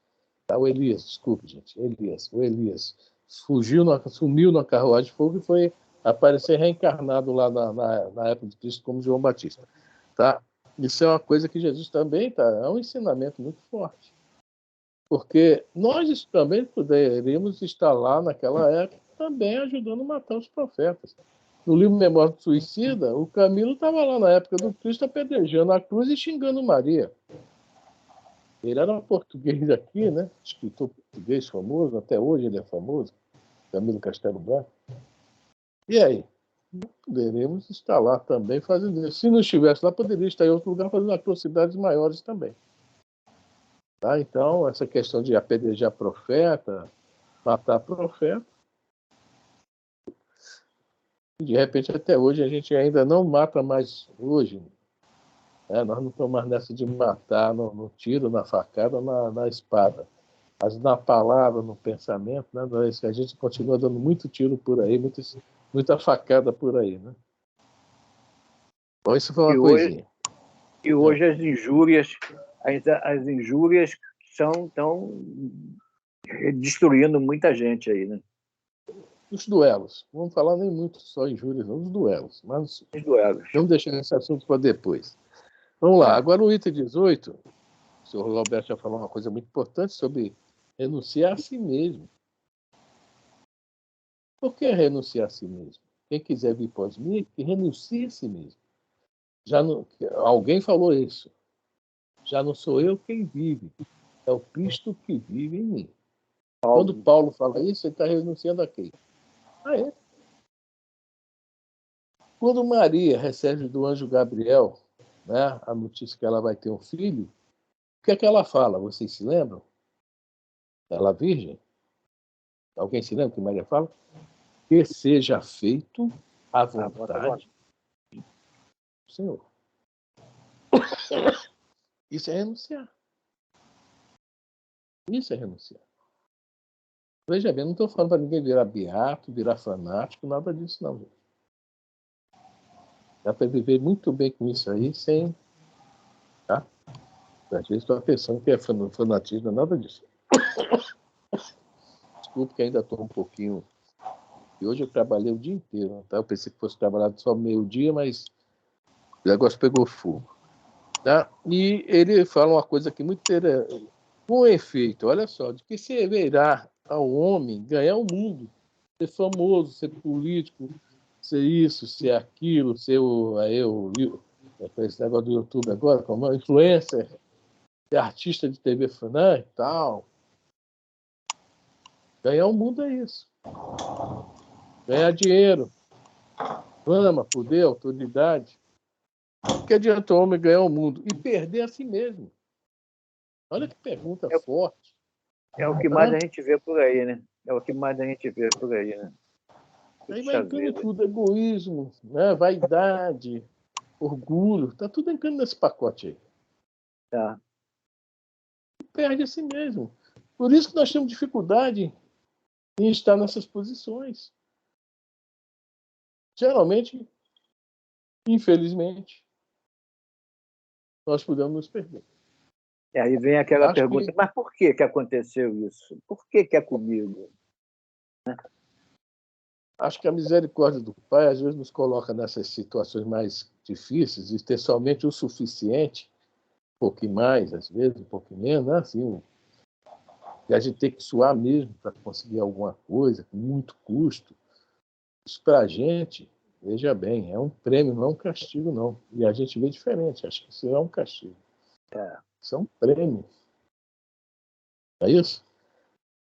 Speaker 2: O Elias, desculpe, gente. O Elias sumiu na carruagem de fogo e foi aparecer reencarnado lá na época de Cristo como João Batista. Tá? Isso é uma coisa que Jesus também é um ensinamento muito forte. Porque nós também poderíamos estar lá naquela época também ajudando a matar os profetas. No livro Memória do Suicida, o Camilo estava lá na época do Cristo apedrejando a cruz e xingando Maria. Ele era um português aqui, né? Escritor português famoso, até hoje ele é famoso, Camilo Castelo Branco. E aí? Poderemos estar lá também fazendo isso. Se não estivesse lá, poderia estar em outro lugar fazendo atrocidades maiores também. Tá? Então, essa questão de apedrejar profeta, matar profeta, de repente até hoje a gente ainda não mata mais hoje. Né? Nós não estamos mais nessa de matar no tiro, na facada, na espada. Mas na palavra, no pensamento, né? A gente continua dando muito tiro por aí, muita facada por aí, né? Bom, isso foi uma coisinha.
Speaker 3: E hoje as injúrias estão destruindo muita gente aí, né?
Speaker 2: Os duelos. Vamos falar nem muito só injúrias, não, os duelos. Mas
Speaker 3: os duelos.
Speaker 2: Vamos deixar esse assunto para depois. Vamos lá. Agora o item 18 senhor Roberto já falou uma coisa muito importante sobre renunciar a si mesmo. Por que renunciar a si mesmo? Quem quiser vir após mim, que renuncie a si mesmo. Já não, alguém falou isso. Já não sou eu quem vive, é o Cristo que vive em mim. Quando Paulo fala isso, ele está renunciando a quem? A ele. Quando Maria recebe do anjo Gabriel, né, a notícia que ela vai ter um filho, o que é que ela fala? Vocês se lembram? Ela é virgem? Alguém se lembra que Maria fala? Que seja feito a vontade do Senhor. Isso é renunciar. Isso é renunciar. Veja bem, não estou falando para ninguém virar beato, virar fanático, nada disso não. Gente. Dá para viver muito bem com isso aí, sem... Tá? Às vezes estou pensando que é fanatismo, nada disso. Desculpe que ainda estou um pouquinho... E hoje eu trabalhei o dia inteiro. Tá? Eu pensei que fosse trabalhar só meio-dia, mas o negócio pegou fogo. Tá? E ele fala uma coisa aqui muito interessante. Com efeito, olha só, de que servirá ao homem ganhar o mundo, ser famoso, ser político, ser isso, ser aquilo, ser esse negócio do YouTube agora, como é, influencer, ser artista de TV e tal. Ganhar o mundo é isso. Ganhar dinheiro, fama, poder, autoridade. O que adianta o homem ganhar o mundo e perder a si mesmo? Olha que pergunta forte.
Speaker 3: É o que mais a gente vê por aí, né? É o que mais a gente vê por aí, né?
Speaker 2: Aí vai entrando tudo, egoísmo, né? Vaidade, orgulho, tá tudo entrando nesse pacote aí.
Speaker 3: Tá.
Speaker 2: Perde a si mesmo. Por isso que nós temos dificuldade em estar nessas posições. Geralmente, infelizmente, nós podemos nos perder.
Speaker 3: E aí vem aquela pergunta, mas por que aconteceu isso? Por que é comigo?
Speaker 2: Acho que a misericórdia do Pai às vezes nos coloca nessas situações mais difíceis e ter somente o suficiente, um pouquinho mais, às vezes, um pouquinho menos, né? Assim, e a gente tem que suar mesmo para conseguir alguma coisa, com muito custo. Isso para a gente, veja bem, é um prêmio, não é um castigo, não. E a gente vê diferente, acho que isso é um castigo. Isso é um prêmio. É isso?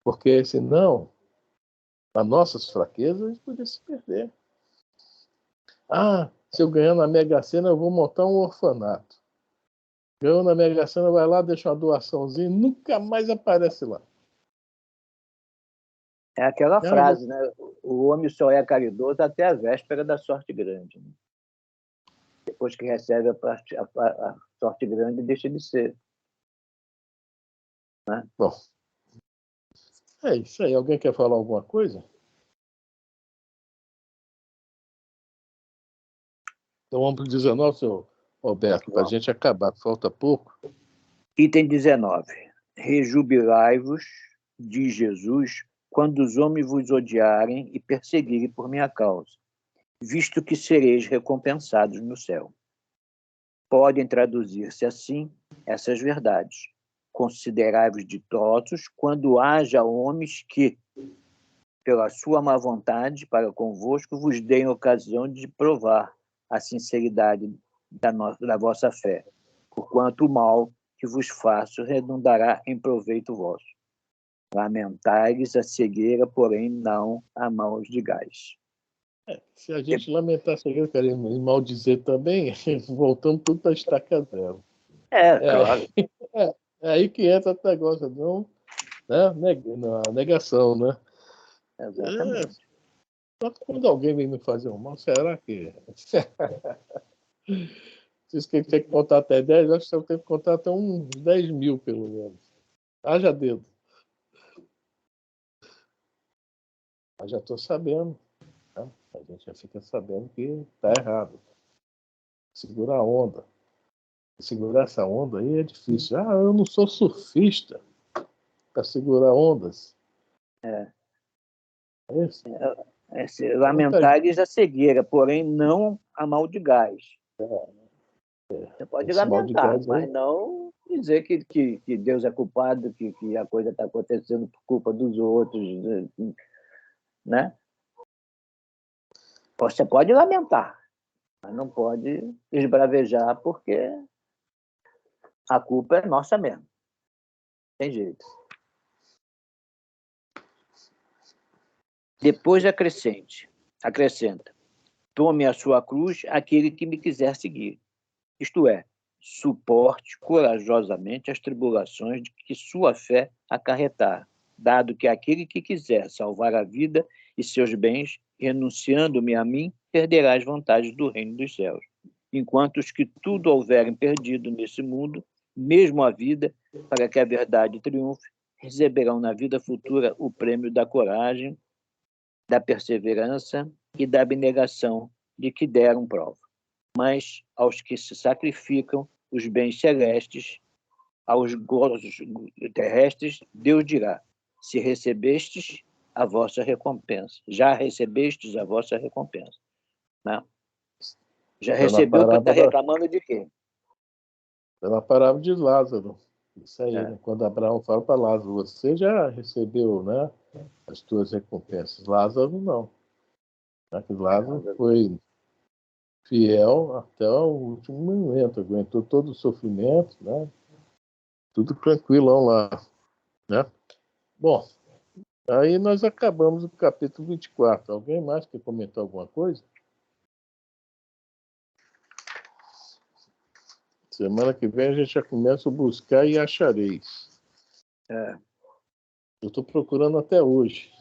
Speaker 2: Porque senão, nas nossas fraquezas, a gente poderia se perder. Ah, se eu ganhar na Mega Sena, eu vou montar um orfanato. Ganhou na Mega Sena, vai lá, deixa uma doaçãozinha, nunca mais aparece lá.
Speaker 3: É aquela frase, né? O homem só é caridoso até a véspera da sorte grande. Né? Depois que recebe a sorte grande, deixa de ser. Né?
Speaker 2: Bom, é isso aí. Alguém quer falar alguma coisa? Então vamos para o 19, senhor Roberto, para a gente acabar, falta pouco.
Speaker 3: Item 19. Rejubilai-vos, diz Jesus, quando os homens vos odiarem e perseguirem por minha causa, visto que sereis recompensados no céu. Podem traduzir-se assim essas verdades. Considerai-vos ditosos quando haja homens que, pela sua má vontade para convosco, vos deem ocasião de provar a sinceridade da vossa fé, porquanto o mal que vos faço redundará em proveito vosso. Lamentai-lhes a cegueira, porém não a mãos de gás.
Speaker 2: Se a gente lamentar a cegueira, queremos maldizer também, voltamos tudo para a estaca zero.
Speaker 3: Claro.
Speaker 2: É aí que entra o negócio, não, né? Na negação, né?
Speaker 3: Exatamente.
Speaker 2: Só que quando alguém vem me fazer um mal, será que... Diz que tem que contar até 10, eu acho que você tem que contar até uns 10 mil, pelo menos. Haja dedo. Eu já estou sabendo. Tá? A gente já fica sabendo que está errado. Segurar a onda. Segurar essa onda aí é difícil. Ah, eu não sou surfista para segurar ondas.
Speaker 3: É
Speaker 2: isso?
Speaker 3: Lamentares a cegueira, porém não a mal de gás. Você pode lamentar, mas não dizer que Deus é culpado, que a coisa está acontecendo por culpa dos outros, né? Você pode lamentar, mas não pode esbravejar, porque a culpa é nossa mesmo. Tem jeito. Depois acrescenta: tome a sua cruz aquele que me quiser seguir. Isto é, suporte corajosamente as tribulações de que sua fé acarretar, dado que aquele que quiser salvar a vida e seus bens, renunciando-me a mim, perderá as vantagens do reino dos céus. Enquanto os que tudo houverem perdido nesse mundo, mesmo a vida, para que a verdade triunfe, receberão na vida futura o prêmio da coragem, da perseverança e da abnegação de que deram prova. Mas aos que se sacrificam os bens celestes, aos gozos terrestres, Deus dirá: se recebestes a vossa recompensa, já recebestes a vossa recompensa. Não? Já recebeu para estar reclamando de quê?
Speaker 2: Pela parábola de Lázaro. Isso aí, né? Quando Abraão fala para Lázaro, você já recebeu, né, as tuas recompensas. Lázaro não. Lázaro foi fiel até o último momento, aguentou todo o sofrimento, né? Tudo tranquilão lá, né? Bom, aí nós acabamos o capítulo 24. Alguém mais quer comentar alguma coisa? Semana que vem a gente já começa a buscar e achareis. Eu estou procurando até hoje.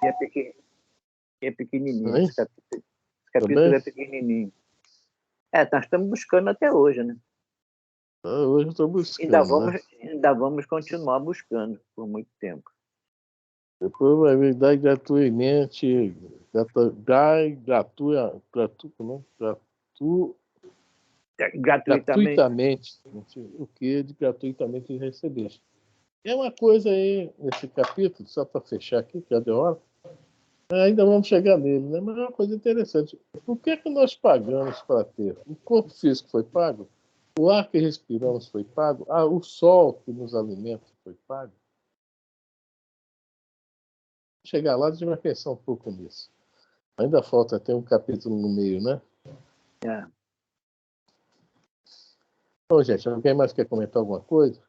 Speaker 3: É pequenininho. Esse capítulo é pequenininho. Nós estamos buscando até hoje, né?
Speaker 2: Hoje eu estou buscando.
Speaker 3: Ainda vamos continuar buscando por muito tempo.
Speaker 2: Depois vai vir dar gratuitamente. Gratuitamente. O que de gratuitamente recebeste. É uma coisa aí, nesse capítulo, só para fechar aqui, que já deu hora, ainda vamos chegar nele, né? Mas é uma coisa interessante. Por que nós pagamos para ter? O corpo físico foi pago? O ar que respiramos foi pago? O sol que nos alimenta foi pago? Chegar lá, a gente vai pensar um pouco nisso. Ainda falta até um capítulo no meio, né? Bom, gente, alguém mais quer comentar alguma coisa?